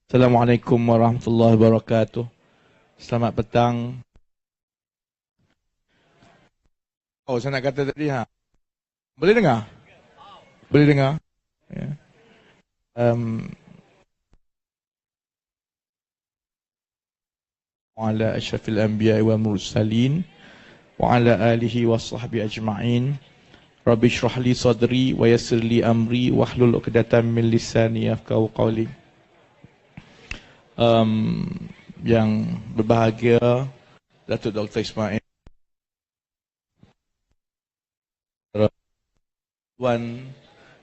Assalamualaikum warahmatullahi wabarakatuh. Selamat petang. Oh, saya nak kata tadi Boleh dengar? Boleh dengar? Ya. Wa ala asyrafil anbiya'i wal mursalin wa ala alihi wa sahbihi ajma'in. Rabbi shrah li sadri wa yassir li amri wahlul 'uqdatam min lisani yafqahu qawli. Yang berbahagia Datuk Dr. Ismail, Tuan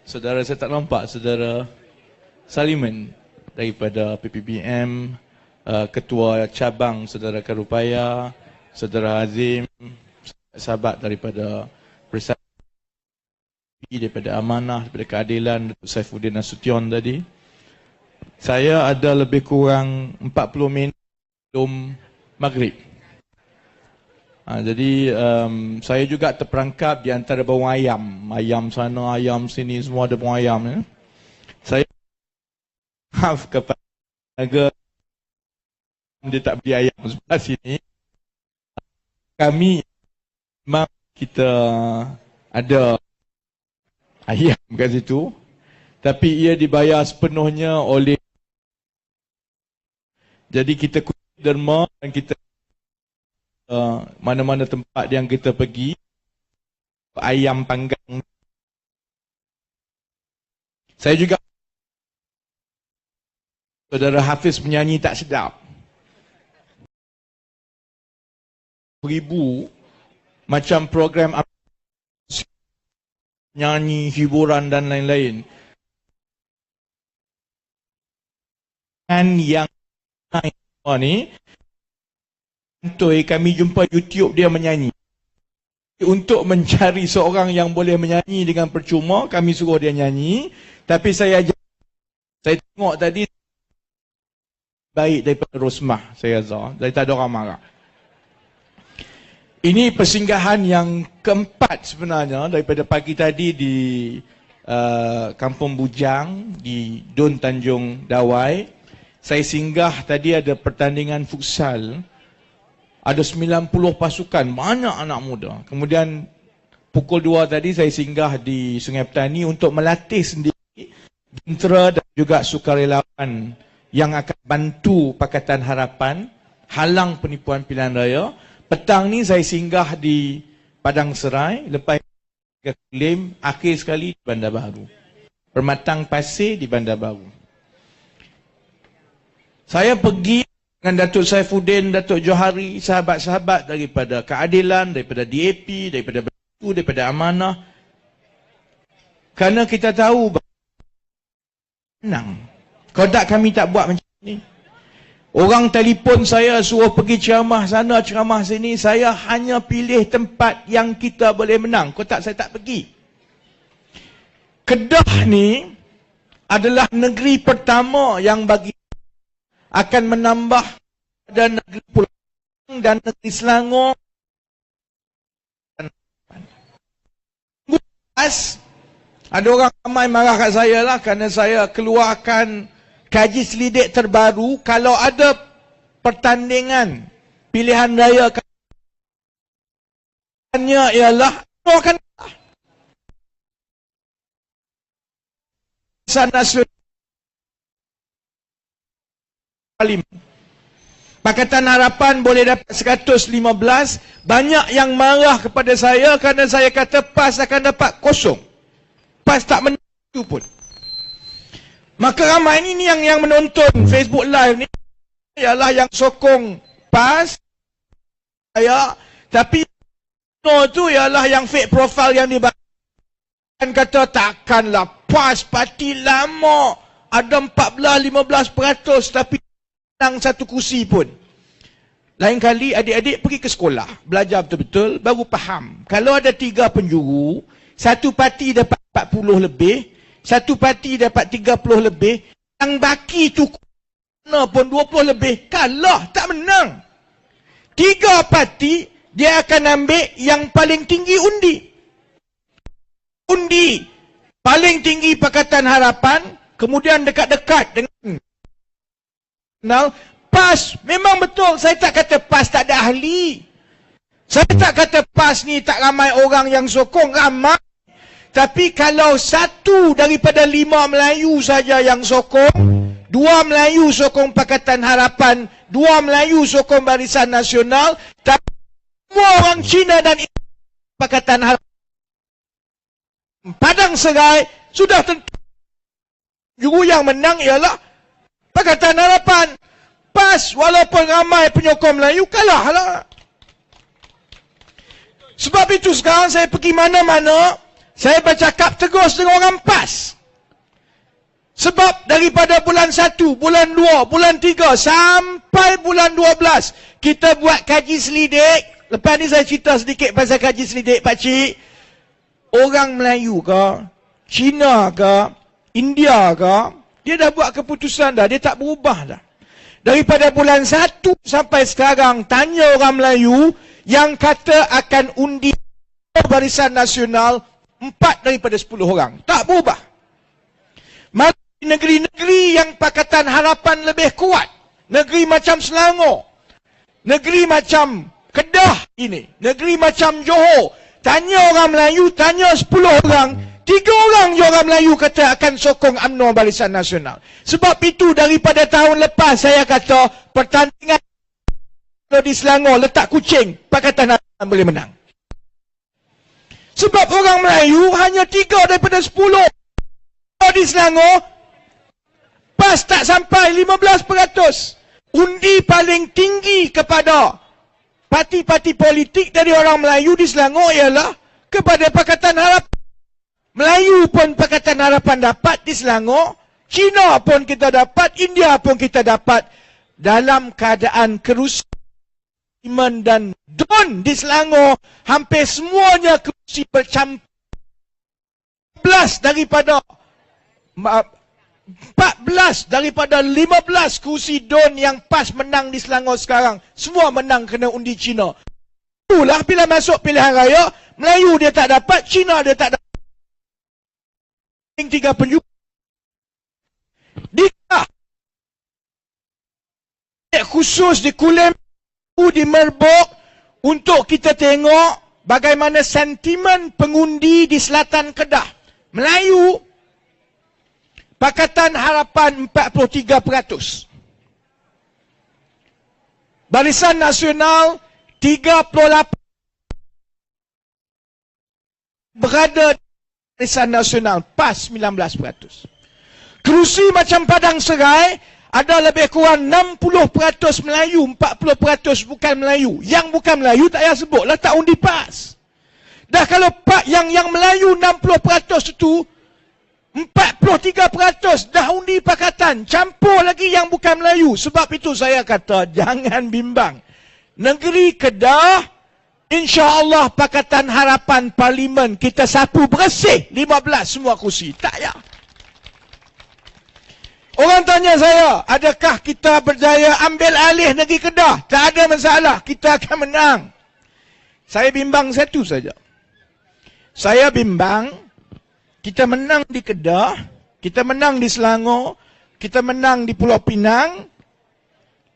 saudara, saya tak nampak saudara Saliman daripada PPBM, Ketua Cabang saudara Karupaya, saudara Azim, sahabat daripada Persatuan, daripada Amanah, daripada Keadilan, Datuk Saifuddin Nasution tadi. Saya ada lebih kurang 40 minit sebelum maghrib. Jadi saya juga terperangkap di antara bawang ayam. Ayam sana, ayam sini, semua ada bawang ayam. Ya. Saya maaf kepada tenaga dia tak beli ayam sebelah sini. Kami memang kita ada ayam kat situ. Tapi ia dibayar sepenuhnya oleh. Jadi kita derma dan kita mana-mana tempat yang kita pergi, ayam panggang. Saya juga, saudara Hafiz menyanyi tak sedap. Ribu macam program nyanyi, hiburan dan lain-lain. Dan yang ni, kami jumpa YouTube dia menyanyi. Untuk mencari seorang yang boleh menyanyi dengan percuma, kami suruh dia nyanyi. Tapi saya tengok tadi baik daripada Rosmah, saya rasa. Jadi tak ada orang marah. Ini persinggahan yang keempat sebenarnya daripada pagi tadi di Kampung Bujang, di Dun Tanjung Dawai. Saya singgah tadi ada pertandingan futsal. Ada 90 pasukan, banyak anak muda. Kemudian pukul 2 tadi saya singgah di Sungai Petani untuk melatih sendiri jentera dan juga sukarelawan yang akan bantu Pakatan Harapan halang penipuan pilihan raya. Petang ni saya singgah di Padang Serai, lepas klaim akhir sekali di Bandar Baru. Permatang Pasir di Bandar Baru. Saya pergi dengan Datuk Saifuddin, Datuk Johari, sahabat-sahabat daripada Keadilan, daripada DAP, daripada Bersatu, daripada Amanah. Kerana kita tahu menang. Kodak kami tak buat macam ni. Orang telefon saya suruh pergi ceramah sana, ceramah sini. Saya hanya pilih tempat yang kita boleh menang. Kodak saya tak pergi. Kedah ni adalah negeri pertama yang bagi akan menambah dan negeri Pulau dan negeri Selangor. Ada orang ramai marah kat saya lah kerana saya keluarkan kaji selidik terbaru. Kalau ada pertandingan pilihan raya ialah akan nasional. Pakatan Harapan boleh dapat 115. Banyak yang marah kepada saya kerana saya kata PAS akan dapat kosong. PAS tak menentu pun. Maka ramai ini yang menonton Facebook Live ni ialah yang sokong PAS saya, tapi tu ialah yang fake profile yang dibagikan, kata takkanlah PAS parti lama ada 14-15% tapi menang satu kursi pun. Lain kali adik-adik pergi ke sekolah, belajar betul-betul, baru faham. Kalau ada 3 penjuru, satu parti dapat 40 lebih, satu parti dapat 30 lebih, yang baki tu pun 20 lebih, kalah, tak menang. 3 parti, dia akan ambil yang paling tinggi undi. Undi paling tinggi Pakatan Harapan, kemudian dekat-dekat dengan PAS, memang betul. Saya tak kata PAS tak ada ahli. Saya tak kata PAS ni tak ramai orang yang sokong, ramai. Tapi kalau 1 daripada 5 Melayu saja yang sokong, 2 Melayu sokong Pakatan Harapan, 2 Melayu sokong Barisan Nasional, tapi semua orang Cina dan Pakatan Harapan, Padang Serai, sudah tentu juru yang menang ialah Pakatan Harapan. PAS walaupun ramai penyokong Melayu, kalah lah. Sebab itu sekarang saya pergi mana-mana, saya bercakap tegus dengan orang PAS. Sebab daripada bulan 1, bulan 2, bulan 3 sampai bulan 12, kita buat kaji selidik. Lepas ni saya cerita sedikit pasal kaji selidik, pakcik. Orang Melayu ke, Cina ke, India ke, dia dah buat keputusan dah, dia tak berubah dah. Daripada bulan 1 sampai sekarang, tanya orang Melayu yang kata akan undi Barisan Nasional, 4 daripada 10 orang. Tak berubah. Malah di negeri-negeri yang Pakatan Harapan lebih kuat, negeri macam Selangor, negeri macam Kedah ini, negeri macam Johor, tanya orang Melayu, tanya 10 orang, 3 orang je orang Melayu kata akan sokong UMNO Barisan Nasional. Sebab itu daripada tahun lepas saya kata pertandingan di Selangor letak kucing, Pakatan Harapan boleh menang. Sebab orang Melayu hanya 3 daripada 10 di Selangor, PAS tak sampai 15%. Undi paling tinggi kepada parti-parti politik dari orang Melayu di Selangor ialah kepada Pakatan Harapan. Melayu pun Pakatan Harapan dapat di Selangor, Cina pun kita dapat, India pun kita dapat. Dalam keadaan kerusakan dan DUN di Selangor, hampir semuanya kursi bercampur. 14 daripada 15 kursi DUN yang PAS menang di Selangor sekarang, semua menang kena undi Cina. Itulah bila masuk pilihan raya, Melayu dia tak dapat, Cina dia tak dapat. 3 penjuru. Di khusus di Kulim, di Merbok, untuk kita tengok bagaimana sentimen pengundi di selatan Kedah. Melayu, Pakatan Harapan 43%. Barisan Nasional 38%. Berada di Barisan Nasional, PAS 19%. Kerusi macam Padang Serai, ada lebih kurang 60% Melayu, 40% bukan Melayu. Yang bukan Melayu tak payah sebutlah, tak undi PAS. Dah kalau yang Melayu 60% itu, 43% dah undi Pakatan. Campur lagi yang bukan Melayu. Sebab itu saya kata, jangan bimbang. Negeri Kedah, insya-Allah Pakatan Harapan Parlimen kita sapu bersih 15 semua kursi. Tak payah. Orang tanya saya, adakah kita berjaya ambil alih negeri Kedah? Tak ada masalah, kita akan menang. Saya bimbang satu saja. Saya bimbang, kita menang di Kedah, kita menang di Selangor, kita menang di Pulau Pinang,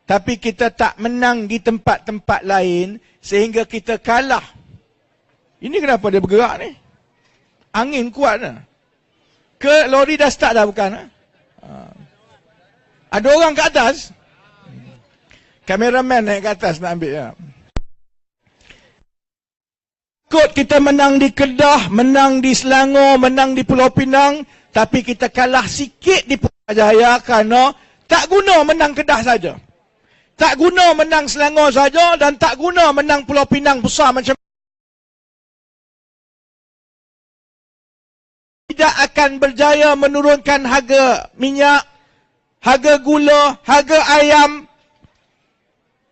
tapi kita tak menang di tempat-tempat lain, sehingga kita kalah. Ini kenapa dia bergerak ni? Angin kuat lah. Ke lori dah start dah bukan? Ada orang kat atas. Kameraman naik ke atas nak ambil ya. Kot kita menang di Kedah, menang di Selangor, menang di Pulau Pinang, tapi kita kalah sikit di Putrajaya kerana tak guna menang Kedah saja. Tak guna menang Selangor saja dan tak guna menang Pulau Pinang besar macam tidak akan berjaya menurunkan harga minyak, harga gula, harga ayam.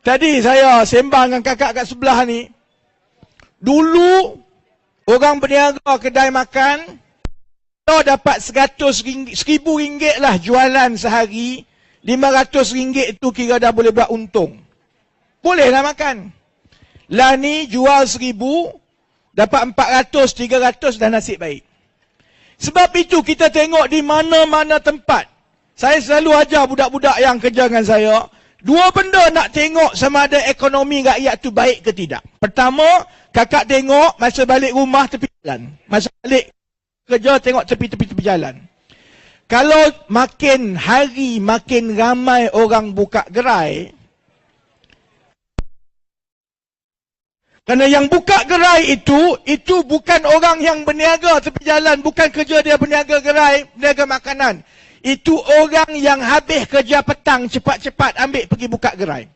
Tadi saya sembang dengan kakak kat sebelah ni. Dulu, orang berniaga kedai makan, kalau dapat RM1,000 lah jualan sehari, RM500 itu kira dah boleh buat untung. Bolehlah makan. Lah ni jual RM1,000, dapat RM400, RM300 dah nasib baik. Sebab itu kita tengok di mana-mana tempat, Saya selalu ajar budak-budak yang kerja dengan saya, dua benda nak tengok sama ada ekonomi rakyat tu baik ke tidak. Pertama, kakak tengok masa balik rumah tepi jalan. Masa balik kerja tengok tepi-tepi jalan. Kalau makin hari makin ramai orang buka gerai, kerana yang buka gerai itu bukan orang yang berniaga tepi jalan, bukan kerja dia berniaga gerai, berniaga makanan. Itu orang yang habis kerja petang cepat-cepat ambil pergi buka gerai.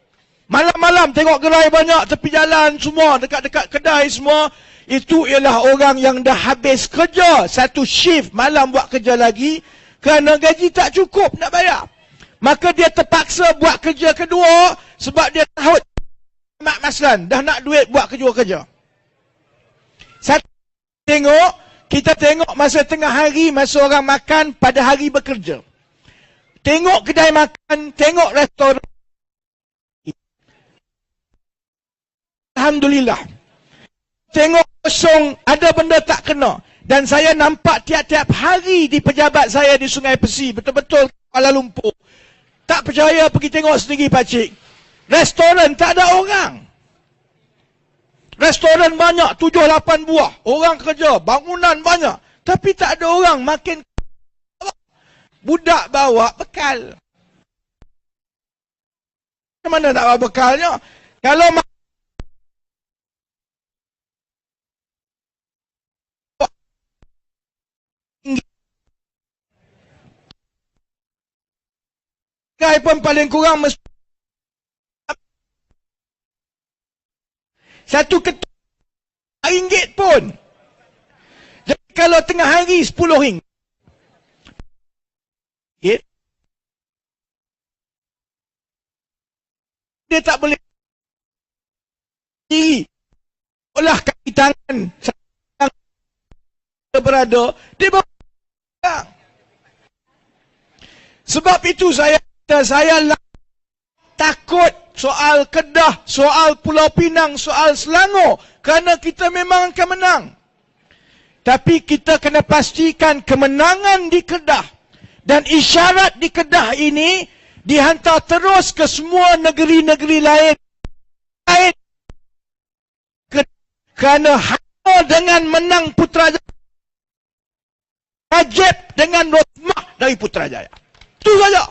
Malam-malam tengok gerai banyak tepi jalan semua, dekat-dekat kedai semua. Itu ialah orang yang dah habis kerja satu shift malam buat kerja lagi, kerana gaji tak cukup nak bayar. Maka dia terpaksa buat kerja kedua sebab dia tahu Mak Maslan dah nak duit buat kerja. Satu kita tengok masa tengah hari, masa orang makan pada hari bekerja. Tengok kedai makan, tengok restoran. Alhamdulillah. Tengok kosong, ada benda tak kena. Dan saya nampak tiap-tiap hari di pejabat saya di Sungai Pesi, betul-betul Kuala Lumpur. Tak percaya pergi tengok sendiri pakcik. Restoran tak ada orang. Restoran banyak, 7-8 buah. Orang kerja, bangunan banyak. Tapi tak ada orang, makin budak bawa bekal. Mana nak bawa bekalnya? Kalau pun paling kurang satu ketuk RM1 pun. Jadi kalau tengah hari RM10. Dia tak boleh diri. Olah kaki tangan berada, dia berada. Sebab itu saya takut soal Kedah, soal Pulau Pinang, soal Selangor. Kerana kita memang akan menang. Tapi kita kena pastikan kemenangan di Kedah. Dan isyarat di Kedah ini dihantar terus ke semua negeri-negeri lain. Kerana hanya dengan menang Putrajaya, wajib dengan Rosmah dari Putrajaya. Itu saja.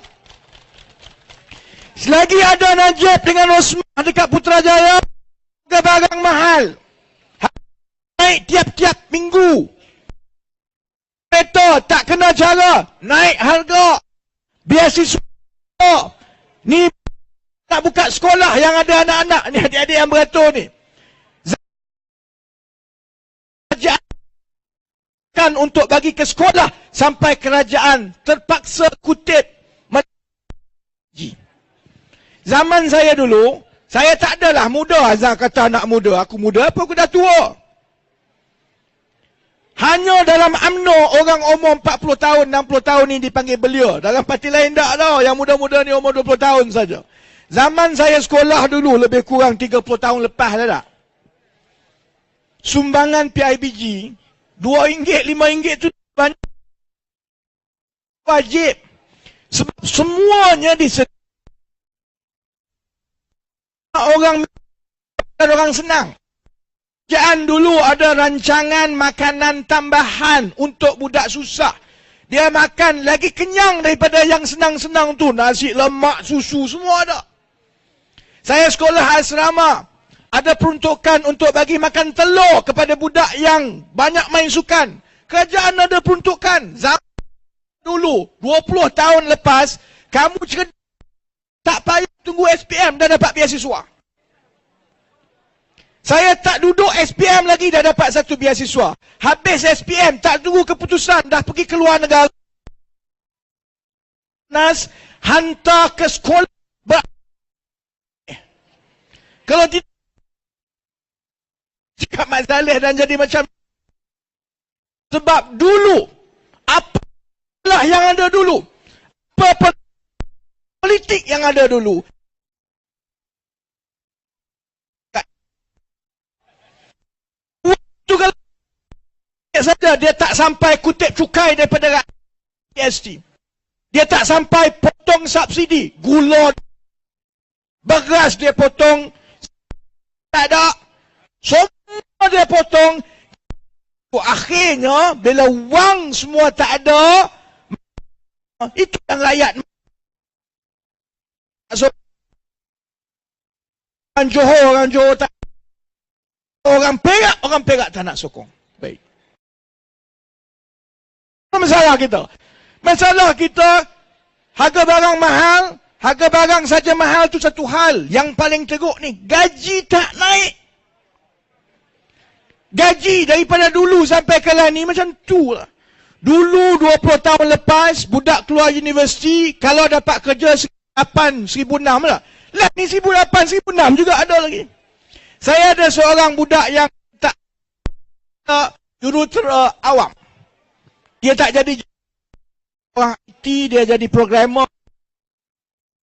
Selagi ada Najib dengan Rosmah dekat Putrajaya, barang mahal. Naik tiap-tiap minggu. Kereta tak kena cara, naik harga. Beasiswa. Ni nak buka sekolah yang ada anak-anak ni, adik-adik yang beratur ni. Kerajaan untuk bagi ke sekolah sampai kerajaan terpaksa kutip zaman saya dulu, saya tak adalah muda. Azhar kata anak muda. Aku muda apa? Aku dah tua. Hanya dalam UMNO orang umur 40 tahun, 60 tahun ni dipanggil belia. Dalam parti lain tak tau. Yang muda-muda ni umur 20 tahun saja. Zaman saya sekolah dulu lebih kurang 30 tahun lepas dah tak. Sumbangan PIBG RM2, RM5 tu banyak. Wajib. Sebab semuanya disediakan. Orang senang. Kerajaan dulu ada rancangan makanan tambahan untuk budak susah. Dia makan lagi kenyang daripada yang senang-senang tu. Nasi lemak, susu, semua ada. Saya sekolah asrama. Ada peruntukan untuk bagi makan telur kepada budak yang banyak main sukan. Kerajaan ada peruntukan. Zaman dulu, 20 tahun lepas, kamu cerdik, tak payah tunggu SPM dah dapat beasiswa. Saya tak duduk SPM lagi dah dapat satu beasiswa. Habis SPM, tak tunggu keputusan, dah pergi ke luar negara. Nas hantar ke sekolah. Kalau tidak, cakap Mat Saleh dan jadi macam. Sebab dulu, apalah yang ada dulu. Apa politik yang ada dulu. Waktu kalau saja dia tak sampai kutip cukai daripada PST. Dia tak sampai potong subsidi. Gula, beras dia potong. Tak ada. Semua dia potong. Akhirnya, bila wang semua tak ada, itu yang rakyat. So, orang Johor tak. Orang Perak tak nak sokong. Baik. Masalah kita, harga barang mahal, harga barang saja mahal tu satu hal. Yang paling teruk ni, gaji tak naik. Gaji daripada dulu sampai kala ni macam tu lah. Dulu 20 tahun lepas, budak keluar universiti, kalau dapat kerja 1,800, 1,600 lah. Lah ni 1,800, 1,600 juga ada lagi. Saya ada seorang budak yang tak jurutera awam. Dia tak jadi orang IT, dia jadi programmer.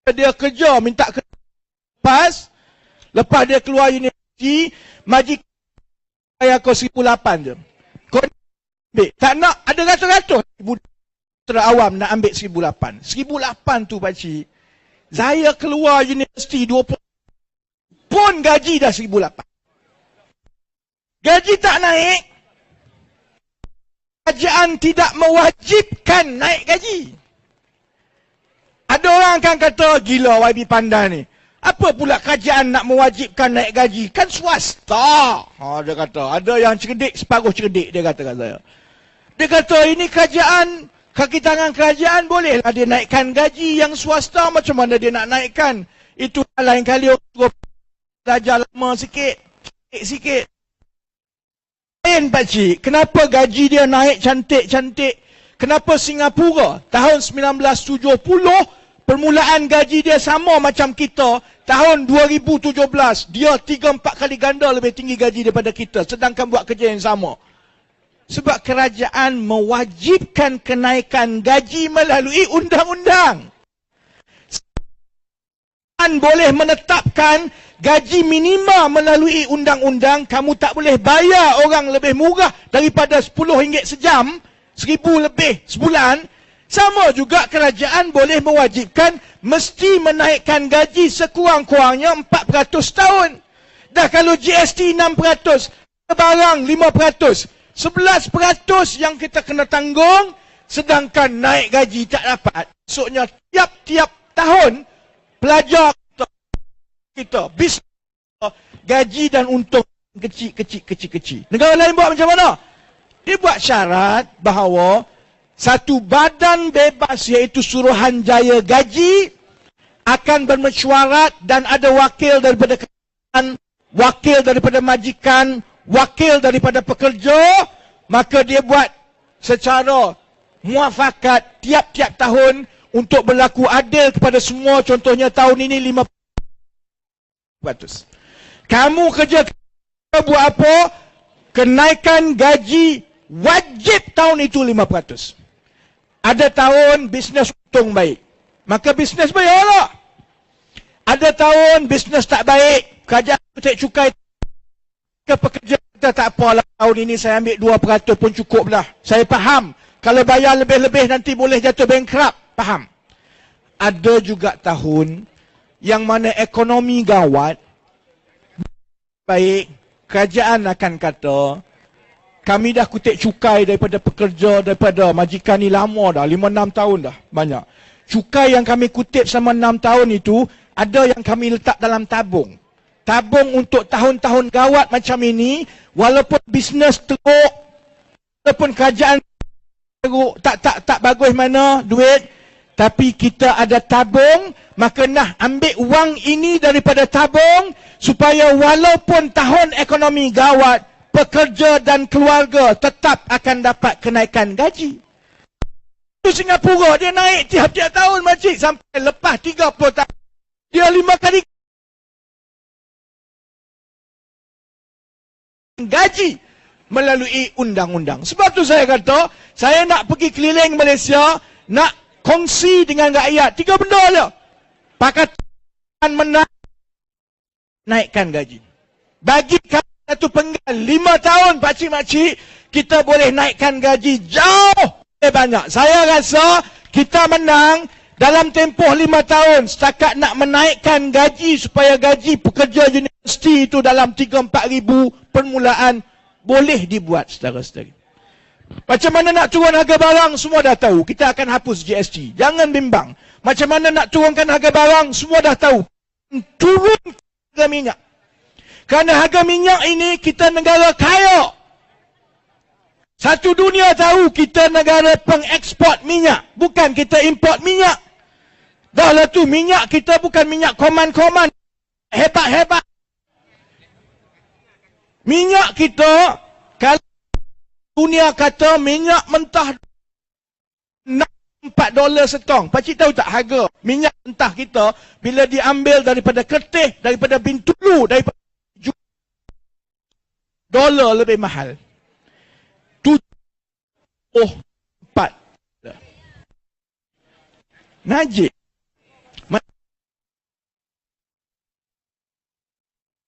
Dia kerja, minta kerja lepas dia keluar universiti, majikan saya kau 1,800 je. Kau ambil. Tak nak, ada ratus-ratus budak awam nak ambil 1,800. 1,800 tu pakcik. Saya keluar universiti 20 pun gaji dah 1,800. Gaji tak naik. Kerajaan tidak mewajibkan naik gaji. Ada orang akan kata, gila YB Pandan ni. Apa pula kerajaan nak mewajibkan naik gaji? Kan swasta. Dia kata, ada yang cerdik, separuh cerdik, dia kata kat saya. Dia kata, ini kerajaan, kaki tangan kerajaan, bolehlah dia naikkan gaji. Yang swasta, macam mana dia nak naikkan? Itu lain kali orang belajar lama sikit. Lain pakcik, kenapa gaji dia naik cantik-cantik? Kenapa Singapura tahun 1970, permulaan gaji dia sama macam kita, tahun 2017, dia 3-4 kali ganda lebih tinggi gaji daripada kita, sedangkan buat kerja yang sama. Sebab kerajaan mewajibkan kenaikan gaji melalui undang-undang. Boleh menetapkan gaji minima melalui undang-undang, kamu tak boleh bayar orang lebih murah daripada RM10 sejam, RM1,000 lebih sebulan. Sama juga kerajaan boleh mewajibkan mesti menaikkan gaji sekurang-kurangnya 4% tahun. Dah kalau GST 6%, barang 5%, 11% yang kita kena tanggung, sedangkan naik gaji tak dapat. Maksudnya tiap-tiap tahun pelajar kita bisnes gaji dan untung kecil. Negara lain buat macam mana? Dia buat syarat bahawa satu badan bebas iaitu Suruhanjaya Gaji akan bermesyuarat dan ada wakil daripada kerajaan, wakil daripada majikan, wakil daripada pekerja, maka dia buat secara muafakat tiap-tiap tahun untuk berlaku adil kepada semua. Contohnya tahun ini 5%. Kamu kerja buat apa? Kenaikan gaji wajib tahun itu 5%. Ada tahun bisnes untung baik, maka bisnes bayarlah. Ada tahun bisnes tak baik, kerajaan tak cukai ke pekerja kita, tak apalah, tahun ini saya ambil 2% pun cukup lah. Saya faham, kalau bayar lebih-lebih nanti boleh jatuh bankrupt, faham. Ada juga tahun yang mana ekonomi gawat, baik, kerajaan akan kata, kami dah kutip cukai daripada pekerja, daripada majikan ni lama dah, 5-6 tahun dah, banyak. Cukai yang kami kutip selama 6 tahun itu, ada yang kami letak dalam tabung. Tabung untuk tahun-tahun gawat macam ini, walaupun bisnes teruk, walaupun kerajaan teruk, tak bagus mana duit, tapi kita ada tabung, maka nak ambil wang ini daripada tabung, supaya walaupun tahun ekonomi gawat, pekerja dan keluarga tetap akan dapat kenaikan gaji. Itu Singapura, dia naik tiap-tiap tahun makcik, sampai lepas 30 tahun. Dia 5 kali gaji melalui undang-undang. Sebab tu saya kata, saya nak pergi keliling Malaysia, nak kongsi dengan rakyat 3 benda je. Pakatan naikkan gaji. Bagi satu penggal 5 tahun pakcik-makcik, kita boleh naikkan gaji jauh lebih banyak. Saya rasa Kita menang dalam tempoh 5 tahun. Setakat nak menaikkan gaji supaya gaji pekerja universiti itu dalam 3-4 ribu permulaan boleh dibuat, saudara-saudari. Macam mana nak turun harga barang, semua dah tahu. Kita akan hapus GST. Jangan bimbang. Macam mana nak turunkan harga barang, semua dah tahu. Turun harga minyak. Kerana harga minyak ini, kita negara kaya. Satu dunia tahu kita negara pengeksport minyak. Bukan kita import minyak. Dah lah tu, minyak kita bukan minyak koman-koman. Hebat-hebat. Minyak kita, kalau dunia kata minyak mentah $4 setong. Pakcik tahu tak harga minyak mentah kita bila diambil daripada Kertih, daripada Bintulu, daripada dolar lebih mahal. 74. Najib.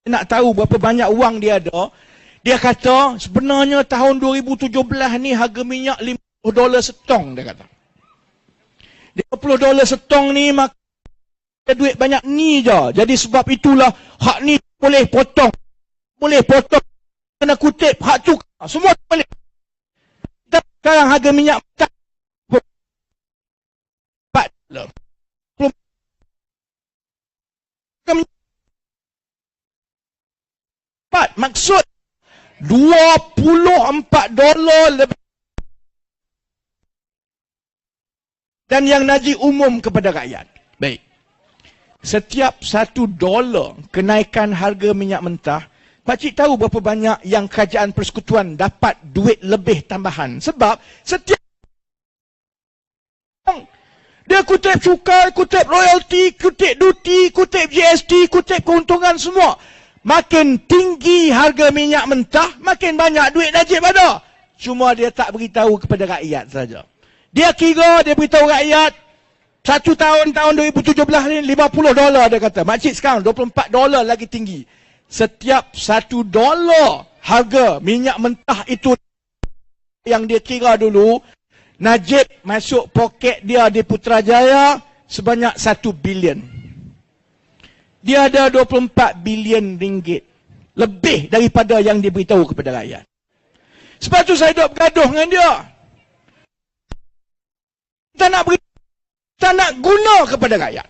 Nak tahu berapa banyak wang dia ada, dia kata sebenarnya tahun 2017 ni harga minyak $50 setong, dia kata. $50 setong ni maka duit banyak ni je. Jadi sebab itulah hak ni boleh potong. Boleh potong. Kena kutip hak tu. Semua boleh. Sekarang harga minyak maksud $24 lebih. Dan yang Najib umum kepada rakyat. Baik. Setiap $1 kenaikan harga minyak mentah, pakcik tahu berapa banyak yang kerajaan persekutuan dapat duit lebih tambahan. Sebab setiap dia kutip cukai, kutip royalty, kutip duty, kutip GST, kutip keuntungan semua. Makin tinggi harga minyak mentah, makin banyak duit Najib ada. Cuma dia tak beritahu kepada rakyat saja. Dia kira, dia beritahu rakyat, satu tahun 2017 ni $50 dia kata. Makcik sekarang $24 lagi tinggi. Setiap $1 harga minyak mentah itu yang dia kira dulu, Najib masuk poket dia di Putrajaya sebanyak 1 bilion. Dia ada 24 bilion ringgit. Lebih daripada yang diberitahu kepada rakyat. Sebab tu saya duduk bergaduh dengan dia. Kita nak guna kepada rakyat.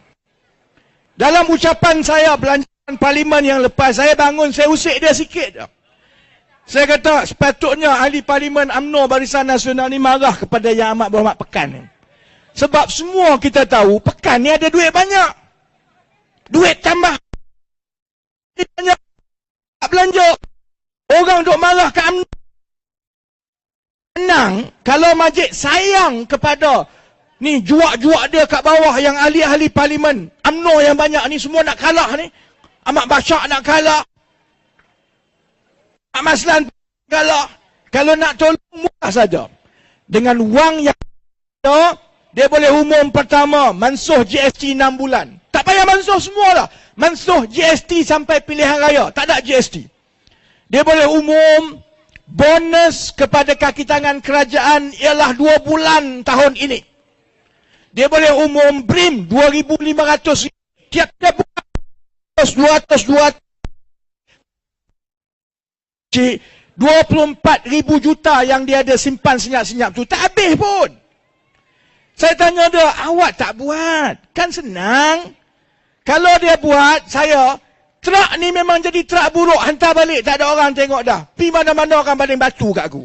Dalam ucapan saya belanjakan parlimen yang lepas, saya bangun, saya usik dia sikit. Saya kata, sepatutnya ahli parlimen UMNO Barisan Nasional ni marah kepada Yang Amat Berhormat Pekan ni. Sebab semua kita tahu, Pekan ni ada duit banyak. Duit tambah. Banyak. Tak belanja. Orang duk marah ke UMNO. Senang, kalau Majid sayang kepada ni juak-juak dia kat bawah yang ahli-ahli parlimen UMNO yang banyak ni semua nak kalah ni. Ahmad Bashar nak kalah. Ahmad Maslan kalah. Kalau nak tolong mudah saja. Dengan wang yang ada, dia boleh umum pertama mansuh GST 6 bulan. Tak payah mansuh semua lah. Mansuh GST sampai pilihan raya. Tak ada GST. Dia boleh umum bonus kepada kaki tangan kerajaan ialah 2 bulan tahun ini. Dia boleh umum BRIM 2,500 tiap-tiap bulan 200 24,000 juta yang dia ada simpan senyap-senyap tu tak habis pun. Saya tanya dia, awak tak buat? Kan senang. Kalau dia buat, saya truk ni memang jadi truk buruk, hantar balik, tak ada orang tengok dah. Pi mana-mana orang baling batu kat aku.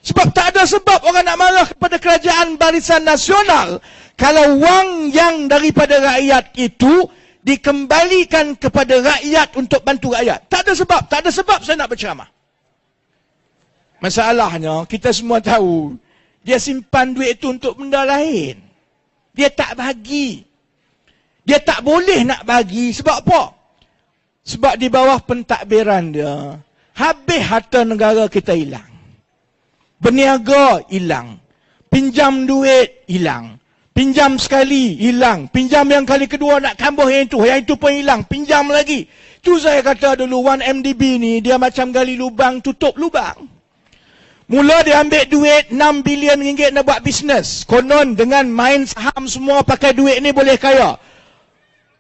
Sebab tak ada sebab orang nak marah kepada kerajaan Barisan Nasional kalau wang yang daripada rakyat itu dikembalikan kepada rakyat untuk bantu rakyat. Tak ada sebab saya nak berceramah. Masalahnya, kita semua tahu, dia simpan duit itu untuk benda lain. Dia tak bagi. Dia tak boleh nak bagi, sebab apa? Sebab di bawah pentadbiran dia, habis harta negara kita hilang. Berniaga hilang. Pinjam duit hilang. Pinjam sekali, hilang. Pinjam yang kali kedua nak tambah yang itu pun hilang. Pinjam lagi. Tu saya kata dulu, 1MDB ni, dia macam gali lubang, tutup lubang. Mula dia ambil duit 6 bilion ringgit nak buat bisnes. Konon dengan main saham semua pakai duit ni boleh kaya.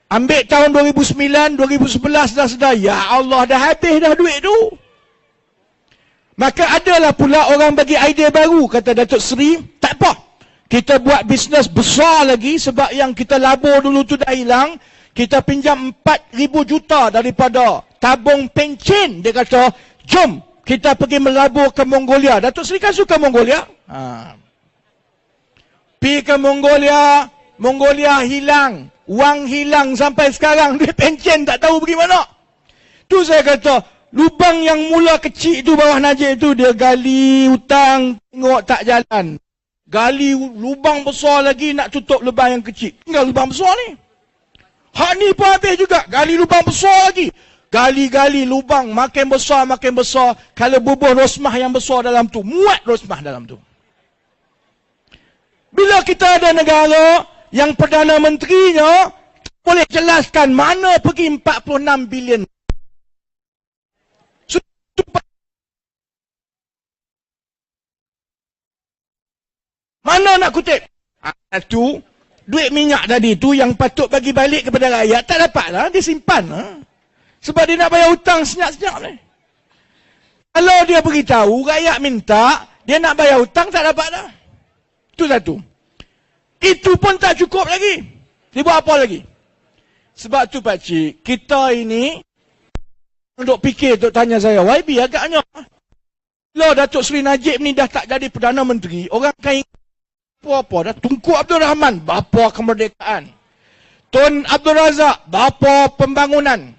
Ambil tahun 2009, 2011 dah sedar. Ya Allah, dah habis dah duit tu. Maka adalah pula orang bagi idea baru. Kata Datuk Seri, tak apa. Kita buat bisnes besar lagi sebab yang kita labur dulu tu dah hilang. Kita pinjam 4,000 juta daripada tabung pencen. Dia kata, jom kita pergi melabur ke Mongolia. Datuk Seri kan suka Mongolia? Pergi ke Mongolia, Mongolia hilang. Wang hilang sampai sekarang. Duit pencen tak tahu pergi mana. Tu saya kata, lubang yang mula kecil tu bawah Najib tu, dia gali hutang, tengok tak jalan. Gali lubang besar lagi nak tutup lubang yang kecil. Tinggal lubang besar ni. Hak ni pun habis juga. Gali lubang besar lagi. Gali-gali lubang makin besar, makin besar. Kalau bubuh rosmah yang besar dalam tu, muat rosmah dalam tu. Bila kita ada negara yang Perdana Menterinya boleh jelaskan mana pergi 46 bilion. Mana nak kutip? Tu duit minyak tadi tu yang patut bagi balik kepada rakyat tak dapat lah, dia simpan lah. Sebab dia nak bayar hutang senyap-senyap ni. Kalau dia beritahu rakyat minta, dia nak bayar hutang tak dapat dah. Itu satu. Itu pun tak cukup lagi. Dia buat apa lagi? Sebab tu pakcik, kita ini untuk fikir, untuk tanya saya, YB agaknya kalau Datuk Seri Najib ni dah tak jadi Perdana Menteri, orang akan apa dah. Tunku Abdul Rahman, bapa kemerdekaan. Tun Abdul Razak, bapa pembangunan.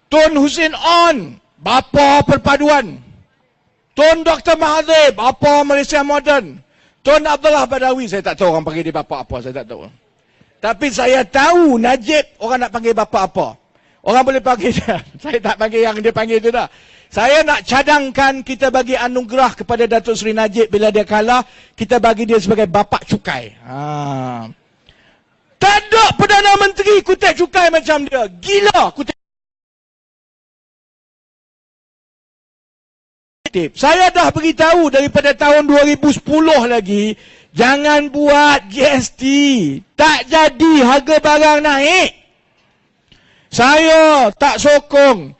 Tun Hussein On, bapa perpaduan. Tun Dr. Mahathir, bapa Malaysia Moden. Tun Abdullah Badawi, saya tak tahu orang panggil dia bapa apa, saya tak tahu. Tapi saya tahu Najib orang nak panggil bapa apa. Orang boleh panggil dia. Saya tak panggil yang dia panggil tu dah. Saya nak cadangkan kita bagi anugerah kepada Datuk Seri Najib bila dia kalah, kita bagi dia sebagai bapak cukai. Tak ada Perdana Menteri kutip cukai macam dia. Gila kutip. Saya dah beritahu daripada tahun 2010 lagi, jangan buat GST. Tak jadi harga barang naik. Saya tak sokong.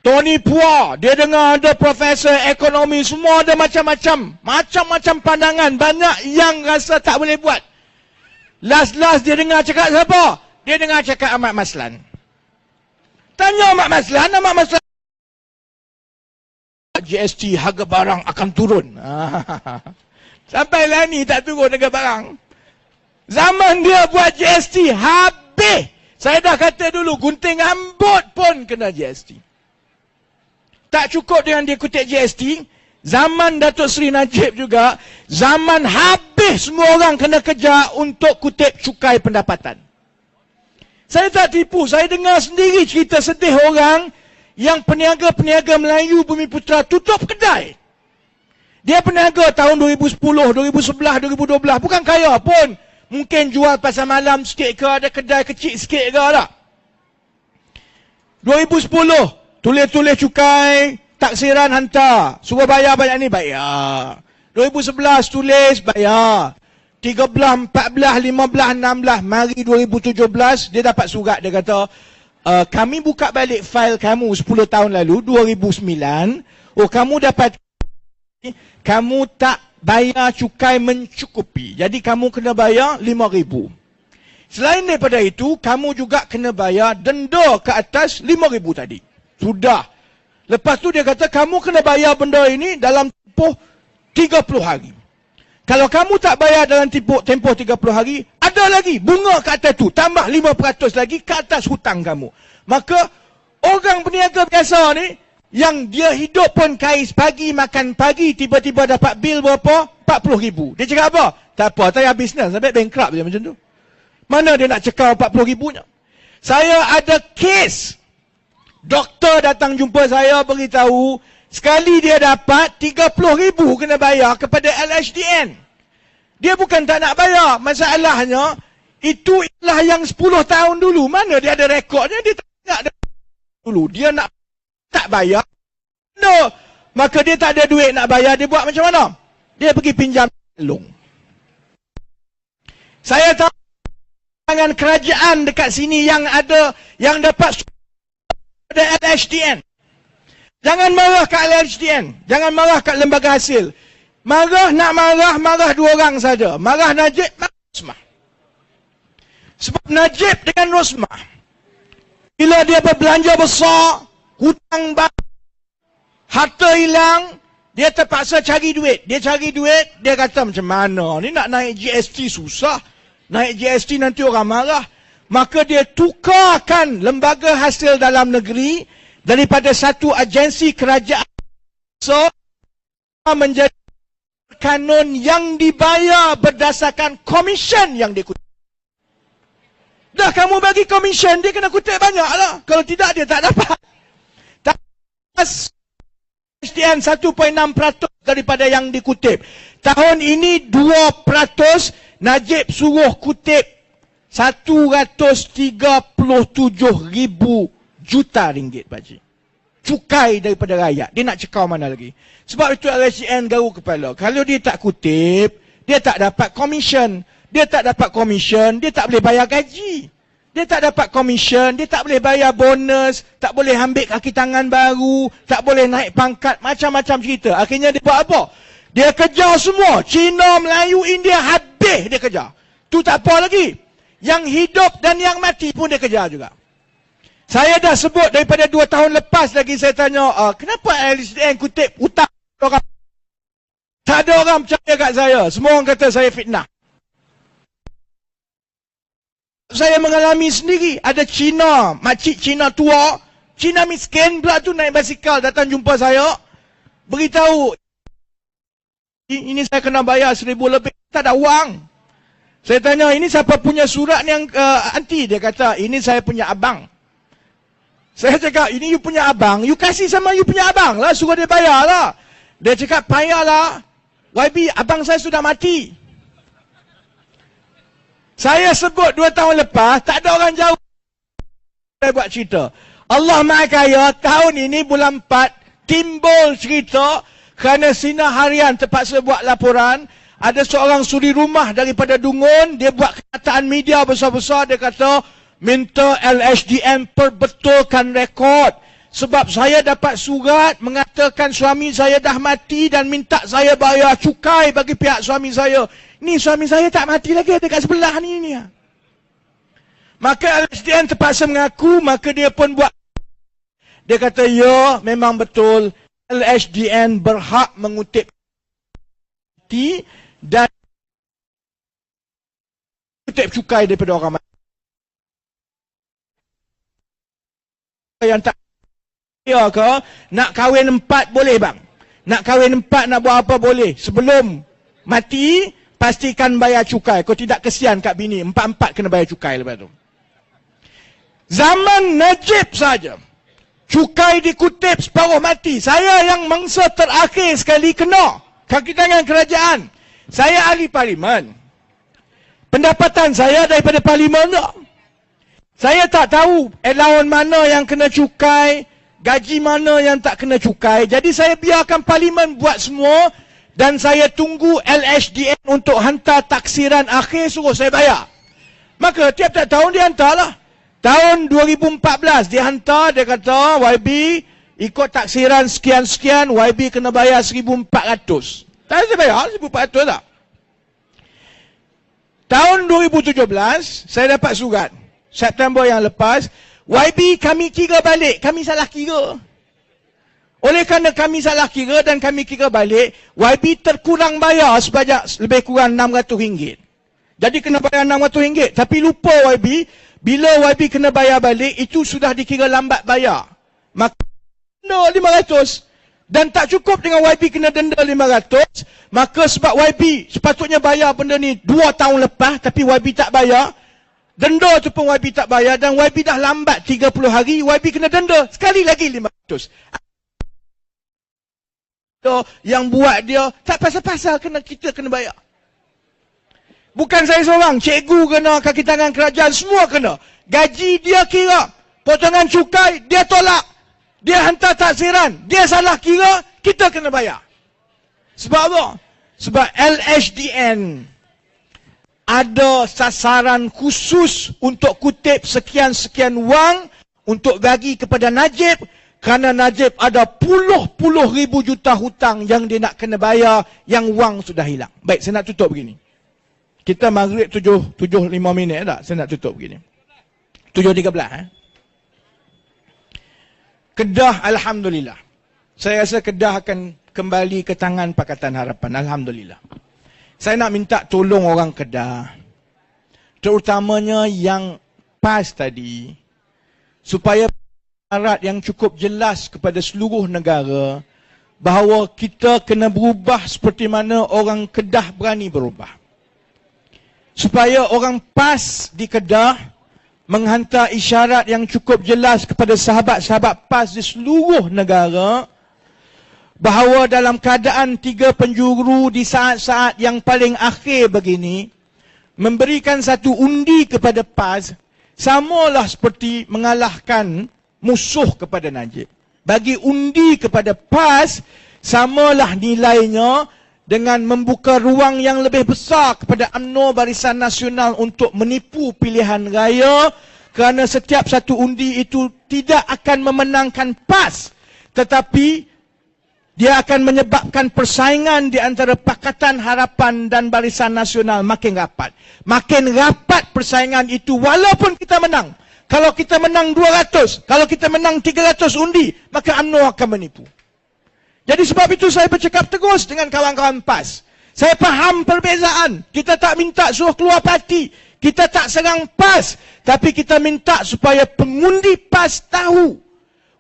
Tony Pua, dia dengar ada profesor ekonomi, semua ada macam-macam. Macam-macam pandangan. Banyak yang rasa tak boleh buat. Last dia dengar cakap siapa? Dia dengar cakap Ahmad Maslan. Tanya Ahmad Maslan, Ahmad Maslan. GST harga barang akan turun. Sampailah ni tak turun harga barang. Zaman dia buat GST, habis. Saya dah kata dulu, gunting rambut pun kena GST. Tak cukup dengan dia kutip GST, zaman Datuk Seri Najib juga, zaman habis semua orang kena kejar untuk kutip cukai pendapatan. Saya tak tipu, saya dengar sendiri cerita sedih orang yang peniaga-peniaga Melayu Bumiputera tutup kedai. Dia peniaga tahun 2010, 2011, 2012, bukan kaya pun. Mungkin jual pasar malam sikit ke, ada kedai kecil sikit ke tak. 2010, tulis-tulis cukai, taksiran hantar. Suruh bayar banyak ni, bayar. 2011 tulis, bayar. 13, 14, 15, 16, mari 2017, dia dapat surat, dia kata, kami buka balik fail kamu 10 tahun lalu, 2009, kamu dapat, kamu tak bayar cukai mencukupi. Jadi kamu kena bayar 5,000. Selain daripada itu, kamu juga kena bayar denda ke atas 5,000 tadi. Sudah. Lepas tu dia kata, kamu kena bayar benda ini dalam tempoh 30 hari. Kalau kamu tak bayar dalam tempoh 30 hari, ada lagi bunga ke atas tu. Tambah 5% lagi ke atas hutang kamu. Maka, orang peniaga biasa ni, yang dia hidup pun kais pagi, makan pagi, tiba-tiba dapat bil berapa? 40,000. Dia cakap apa? Tak apa, tak payah bisnes. Sampai bankrupt je macam tu. Mana dia nak cekal 40,000-nya? Saya ada kes. Doktor datang jumpa saya, beritahu, sekali dia dapat 30,000 kena bayar kepada LHDN. Dia bukan tak nak bayar. Masalahnya, itu ialah yang 10 tahun dulu. Mana dia ada rekodnya? Dia tak nak dulu. Dia nak tak bayar. No, Maka dia tak ada duit nak bayar, dia buat macam mana? Dia pergi pinjam long. Saya tahu dengan kerajaan dekat sini yang ada, yang dapat ada LHDN. Jangan marah kat LHDN. Jangan marah kat lembaga hasil. Marah dua orang saja. Marah Najib, marah Rosmah. Sebab Najib dengan Rosmah, bila dia berbelanja besar, hutang bank, harta hilang, dia terpaksa cari duit. Dia cari duit, dia kata macam mana ni nak naik GST susah. Naik GST nanti orang marah. Maka dia tukarkan lembaga hasil dalam negeri daripada satu agensi kerajaan menjadi kanun yang dibayar berdasarkan komisen yang dikutip. Dah kamu bagi komisen, dia kena kutip banyak lah. Kalau tidak, dia tak dapat. HDN 1.6% daripada yang dikutip. Tahun ini 2%, Najib suruh kutip 137,000 juta ringgit, pakcik. Cukai daripada rakyat. Dia nak cekau mana lagi? Sebab itu LHDN garu kepala. Kalau dia tak kutip, dia tak dapat komisen. Dia tak dapat komisen, dia tak boleh bayar gaji. Dia tak dapat komisen, dia tak boleh bayar bonus, tak boleh ambil kaki tangan baru, tak boleh naik pangkat, macam-macam cerita. Akhirnya dia buat apa? Dia kejar semua. Cina, Melayu, India, habis dia kejar. Tu tak apa lagi. Yang hidup dan yang mati pun dia kejar juga. Saya dah sebut daripada 2 tahun lepas lagi saya tanya, kenapa LHDN kutip hutang orang? Tak ada orang percaya kat saya. Semua orang kata saya fitnah. Saya mengalami sendiri. Ada Cina, makcik Cina tua, Cina miskin pula tu naik basikal datang jumpa saya. Beritahu, ini saya kena bayar 1,000 lebih. Tak ada wang. Saya tanya, ini siapa punya surat yang anti? Dia kata, ini saya punya abang. Saya cakap, ini you punya abang, you kasih sama you punya abang lah, suruh dia bayar lah. Dia cakap, payahlah. YB, abang saya sudah mati. Saya sebut 2 tahun lepas, tak ada orang jawab. Saya buat cerita. Allah Maha Kaya, tahun ini bulan 4, timbul cerita, kerana Sinar Harian terpaksa buat laporan, ada seorang suri rumah daripada Dungun, dia buat kenyataan media besar-besar, dia kata, minta LHDN perbetulkan rekod. Sebab saya dapat surat mengatakan suami saya dah mati dan minta saya bayar cukai bagi pihak suami saya. Ni suami saya tak mati lagi, dekat sebelah ni. Maka LHDN terpaksa mengaku, maka dia pun buat. Dia kata, ya memang betul LHDN berhak mengutip dan kutip cukai daripada orang mati. Yang tak ya ke, nak kahwin 4 boleh bang. Nak kahwin 4 nak buat apa boleh. Sebelum mati, pastikan bayar cukai. Kau tidak kesian kat bini, 4-4 kena bayar cukai lepas tu. Zaman Najib saja, cukai dikutip separuh mati. Saya yang mangsa terakhir sekali kena kaki tangan kerajaan. Saya ahli parlimen. Pendapatan saya daripada parlimen tak. Saya tak tahu allowance mana yang kena cukai, gaji mana yang tak kena cukai. Jadi saya biarkan parlimen buat semua dan saya tunggu LHDN untuk hantar taksiran akhir, suruh saya bayar. Maka tiap-tiap tahun dia hantarlah. Tahun 2014 dia hantar, dia kata YB ikut taksiran sekian-sekian, YB kena bayar 1,400. Tak saya bayar 1,400 tak. Tahun 2017 saya dapat surat. September yang lepas, YB kami kira balik, kami salah kira. Oleh kerana kami salah kira dan kami kira balik, YB terkurang bayar sebanyak lebih kurang RM600. Jadi kena bayar RM600. Tapi lupa YB, bila YB kena bayar balik, itu sudah dikira lambat bayar. Maka denda 500. Dan tak cukup dengan YB kena denda 500, maka sebab YB sepatutnya bayar benda ni 2 tahun lepas, tapi YB tak bayar, denda tu pun YB tak bayar dan YB dah lambat 30 hari, YB kena denda sekali lagi 500. Yang buat dia tak pasal-pasal, kita kena bayar. Bukan saya seorang, cikgu kena, kaki tangan kerajaan, semua kena. Gaji dia kira, potongan cukai dia tolak, dia hantar taksiran, dia salah kira, kita kena bayar. Sebab apa? Sebab LHDN ada sasaran khusus untuk kutip sekian-sekian wang untuk bagi kepada Najib, kerana Najib ada puluh-puluh ribu juta hutang yang dia nak kena bayar, yang wang sudah hilang. Baik, saya nak tutup begini. Kita maghrib 7.5 minit tak? Saya nak tutup begini. 7.13. Kedah, Alhamdulillah. Saya rasa Kedah akan kembali ke tangan Pakatan Harapan. Alhamdulillah. Saya nak minta tolong orang Kedah, terutamanya yang PAS tadi, supaya syarat yang cukup jelas kepada seluruh negara bahawa kita kena berubah seperti mana orang Kedah berani berubah. Supaya orang PAS di Kedah menghantar isyarat yang cukup jelas kepada sahabat-sahabat PAS di seluruh negara bahawa dalam keadaan 3 penjuru di saat-saat yang paling akhir begini, memberikan satu undi kepada PAS samalah seperti mengalahkan musuh kepada Najib. Bagi undi kepada PAS samalah nilainya dengan membuka ruang yang lebih besar kepada UMNO Barisan Nasional untuk menipu pilihan raya, kerana setiap satu undi itu tidak akan memenangkan PAS, tetapi dia akan menyebabkan persaingan di antara Pakatan Harapan dan Barisan Nasional makin rapat. Makin rapat persaingan itu walaupun kita menang. Kalau kita menang 200, kalau kita menang 300 undi, maka UMNO akan menipu. Jadi sebab itu saya bercakap terus dengan kawan-kawan PAS. Saya faham perbezaan. Kita tak minta suruh keluar parti. Kita tak serang PAS. Tapi kita minta supaya pengundi PAS tahu.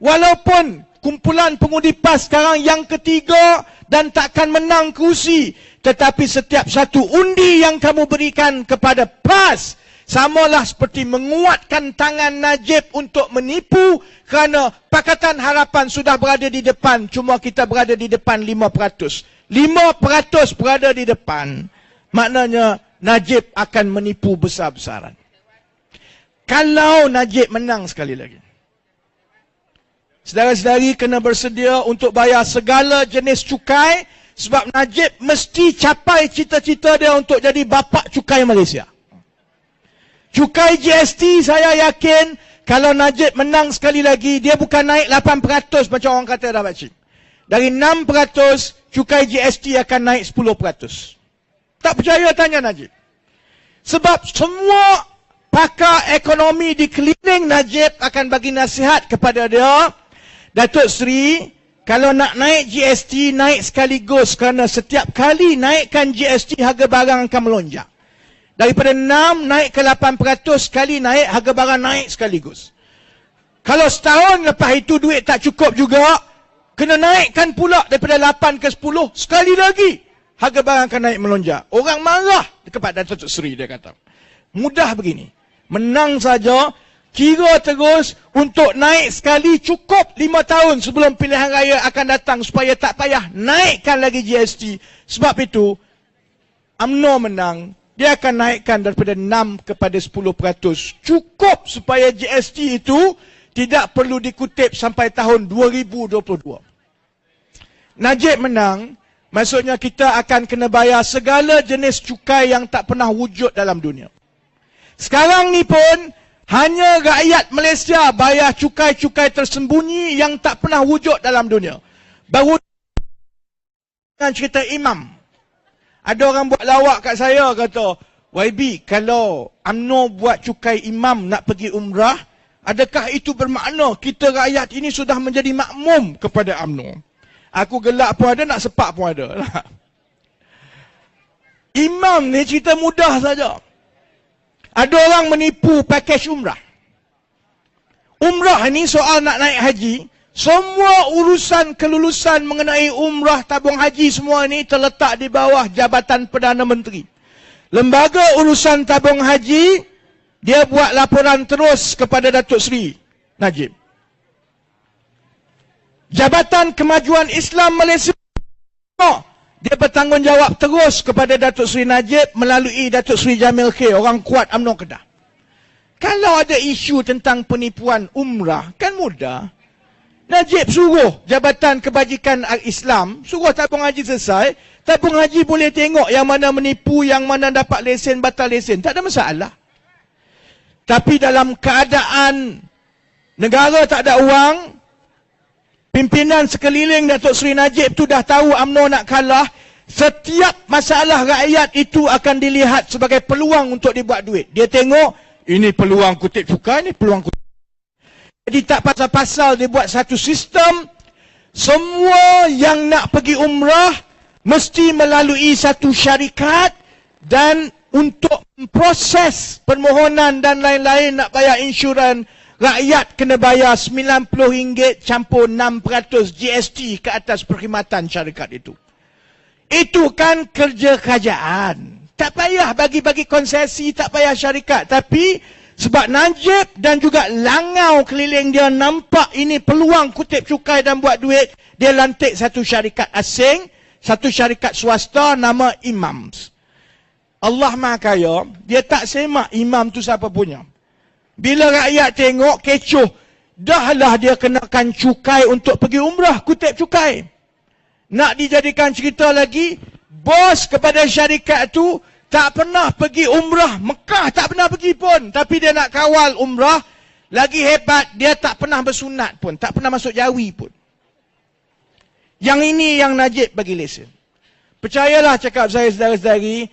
Walaupun kumpulan pengundi PAS sekarang yang ketiga dan takkan menang kerusi, tetapi setiap satu undi yang kamu berikan kepada PAS samalah seperti menguatkan tangan Najib untuk menipu, kerana Pakatan Harapan sudah berada di depan, cuma kita berada di depan 5%. 5% berada di depan, maknanya Najib akan menipu besar-besaran. Kalau Najib menang sekali lagi, saudara-saudari kena bersedia untuk bayar segala jenis cukai, sebab Najib mesti capai cita-cita dia untuk jadi bapa cukai Malaysia. Cukai GST saya yakin kalau Najib menang sekali lagi, dia bukan naik 8% macam orang kata dah pakcik. Dari 6%, cukai GST akan naik 10%. Tak percaya tanya Najib. Sebab semua pakar ekonomi di keliling Najib akan bagi nasihat kepada dia, Datuk Seri, kalau nak naik GST, naik sekaligus, kerana setiap kali naikkan GST, harga barang akan melonjak. Daripada 6 naik ke 8%, sekali naik, harga barang naik sekaligus. Kalau setahun lepas itu duit tak cukup juga, kena naikkan pula daripada 8 ke 10, sekali lagi, harga barang akan naik melonjak. Orang marah kepada Datuk Seri, dia kata. Mudah begini, menang saja, kira terus untuk naik sekali cukup 5 tahun sebelum pilihan raya akan datang supaya tak payah naikkan lagi GST. Sebab itu, UMNO menang, dia akan naikkan daripada 6 kepada 10%. Cukup supaya GST itu tidak perlu dikutip sampai tahun 2022. Najib menang, maksudnya kita akan kena bayar segala jenis cukai yang tak pernah wujud dalam dunia. Sekarang ni pun, hanya rakyat Malaysia bayar cukai-cukai tersembunyi yang tak pernah wujud dalam dunia. Baru dengan cerita imam. Ada orang buat lawak kat saya, kata, YB, kalau UMNO buat cukai imam nak pergi umrah, adakah itu bermakna kita rakyat ini sudah menjadi makmum kepada UMNO? Aku gelak pun ada, nak sepak pun ada. Imam ni cerita mudah saja. Ada orang menipu pakej umrah. Umrah ni soal nak naik haji. Semua urusan kelulusan mengenai umrah, tabung haji semua ni terletak di bawah Jabatan Perdana Menteri. Lembaga urusan tabung haji, dia buat laporan terus kepada Datuk Seri Najib. Jabatan Kemajuan Islam Malaysia, dia bertanggungjawab terus kepada Datuk Seri Najib melalui Datuk Seri Jamil Khair, orang kuat UMNO Kedah. Kalau ada isu tentang penipuan umrah, kan mudah. Najib suruh Jabatan Kebajikan Islam, suruh tabung haji selesai, tabung haji boleh tengok yang mana menipu, yang mana dapat lesen, batal lesen, tak ada masalah. Tapi dalam keadaan negara tak ada wang, pimpinan sekeliling Datuk Seri Najib tu dah tahu UMNO nak kalah, setiap masalah rakyat itu akan dilihat sebagai peluang untuk dibuat duit. Dia tengok, ini peluang kutip cukai, ini peluang kutip. Jadi tak pasal-pasal dia buat satu sistem, semua yang nak pergi umrah mesti melalui satu syarikat, dan untuk proses permohonan dan lain-lain nak bayar insurans, rakyat kena bayar RM90 campur 6% GST ke atas perkhidmatan syarikat itu. Itu kan kerja kerajaan. Tak payah bagi-bagi konsesi, tak payah syarikat. Tapi sebab Najib dan juga langau keliling dia nampak ini peluang kutip cukai dan buat duit, dia lantik satu syarikat asing, satu syarikat swasta nama Imams. Allah Maha Kaya, dia tak semak imam tu siapa punya. Bila rakyat tengok, kecoh. Dahlah dia kenakan cukai untuk pergi umrah, kutip cukai. Nak dijadikan cerita lagi, bos kepada syarikat tu tak pernah pergi umrah Mekah, tak pernah pergi pun. Tapi dia nak kawal umrah. Lagi hebat, dia tak pernah bersunat pun, tak pernah masuk Jawi pun. Yang ini yang Najib bagi lesen. Percayalah cakap saya saudara-saudari,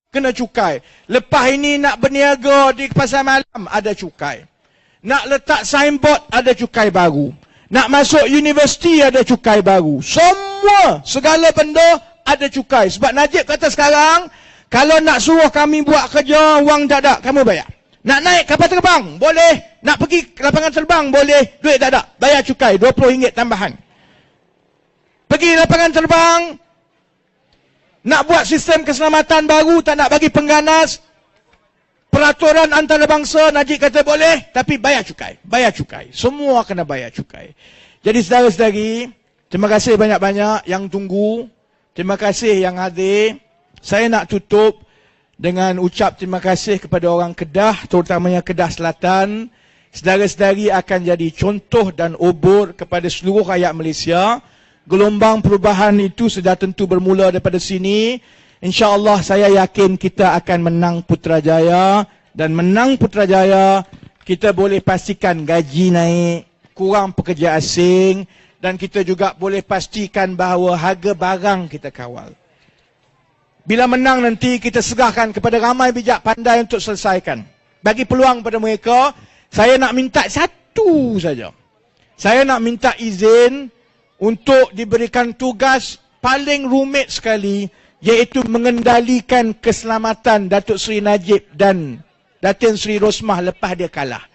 kena cukai. Lepas ini nak berniaga di pasar malam, ada cukai. Nak letak signboard, ada cukai baru. Nak masuk universiti, ada cukai baru. Semua, segala benda ada cukai. Sebab Najib kata sekarang, kalau nak suruh kami buat kerja, wang tak ada, kamu bayar. Nak naik kapal terbang, boleh. Nak pergi ke lapangan terbang, boleh. Duit tak ada, bayar cukai, RM20 tambahan. Pergi lapangan terbang, nak buat sistem keselamatan baru, tak nak bagi pengganas, peraturan antarabangsa, Najib kata boleh, tapi bayar cukai. Bayar cukai. Semua kena bayar cukai. Jadi saudara-saudari, terima kasih banyak-banyak yang tunggu. Terima kasih yang hadir. Saya nak tutup dengan ucap terima kasih kepada orang Kedah, terutamanya Kedah Selatan. Saudara-saudari akan jadi contoh dan obor kepada seluruh rakyat Malaysia. Gelombang perubahan itu sudah tentu bermula daripada sini. InsyaAllah saya yakin kita akan menang Putrajaya. Dan menang Putrajaya, kita boleh pastikan gaji naik, kurang pekerja asing. Dan kita juga boleh pastikan bahawa harga barang kita kawal. Bila menang nanti, kita serahkan kepada ramai bijak pandai untuk selesaikan. Bagi peluang pada mereka, saya nak minta satu saja. Saya nak minta izin untuk diberikan tugas paling rumit sekali, iaitu mengendalikan keselamatan Datuk Seri Najib dan Datin Seri Rosmah lepas dia kalah.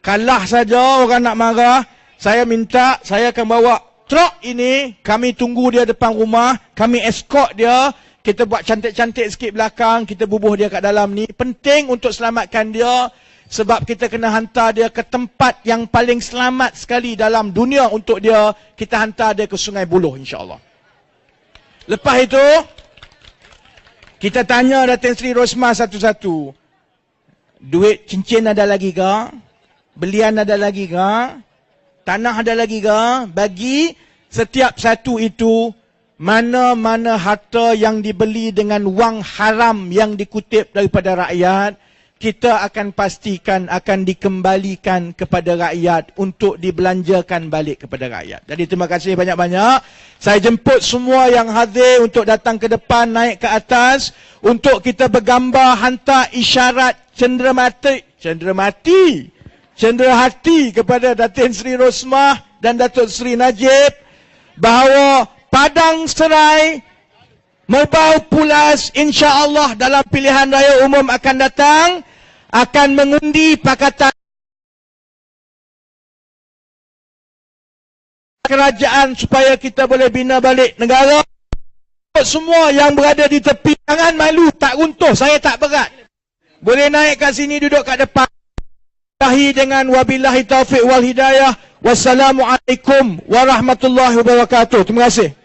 Kalah saja orang nak marah. Saya minta, saya akan bawa truk ini, kami tunggu dia depan rumah, kami escort dia, kita buat cantik-cantik sikit belakang, kita bubuh dia kat dalam ni. Penting untuk selamatkan dia, sebab kita kena hantar dia ke tempat yang paling selamat sekali dalam dunia untuk dia. Kita hantar dia ke Sungai Buloh insyaAllah. Lepas itu, kita tanya Datin Seri Rosmah satu-satu. Duit cincin ada lagi ke? Belian ada lagi ke? Tanah ada lagi ke? Bagi setiap satu itu, mana-mana harta yang dibeli dengan wang haram yang dikutip daripada rakyat, kita akan pastikan akan dikembalikan kepada rakyat untuk dibelanjakan balik kepada rakyat. Jadi terima kasih banyak-banyak. Saya jemput semua yang hadir untuk datang ke depan, naik ke atas, untuk kita bergambar, hantar isyarat cendera hati kepada Datin Seri Rosmah dan Datuk Seri Najib bahawa Padang Serai, Merbau Pulas insya-Allah dalam pilihan raya umum akan datang akan mengundi Pakatan Kerajaan supaya kita boleh bina balik negara. Semua yang berada di tepi, jangan malu, tak runtuh, saya tak berat. Boleh naik kat sini, duduk kat depan. Dengan wabillahi taufiq wal hidayah. Wassalamualaikum warahmatullahi wabarakatuh. Terima kasih.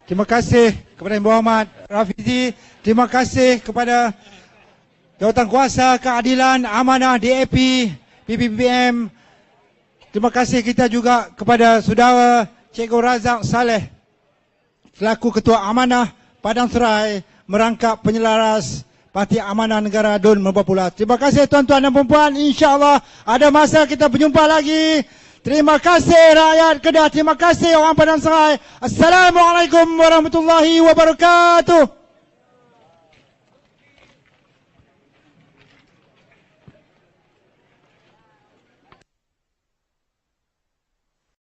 Terima kasih kepada Ibu Muhammad Rafizi. Terima kasih kepada Jawatankuasa Keadilan Amanah DAP PPPM. Terima kasih kita juga kepada saudara Cikgu Razak Saleh selaku Ketua Amanah Padang Serai merangkap penyelaras Parti Amanah Negara DUN Merbapulas. Terima kasih tuan-tuan dan puan-puan. InsyaAllah ada masa kita berjumpa lagi. Terima kasih rakyat Kedah. Terima kasih orang Padang Serai. Assalamualaikum warahmatullahi wabarakatuh.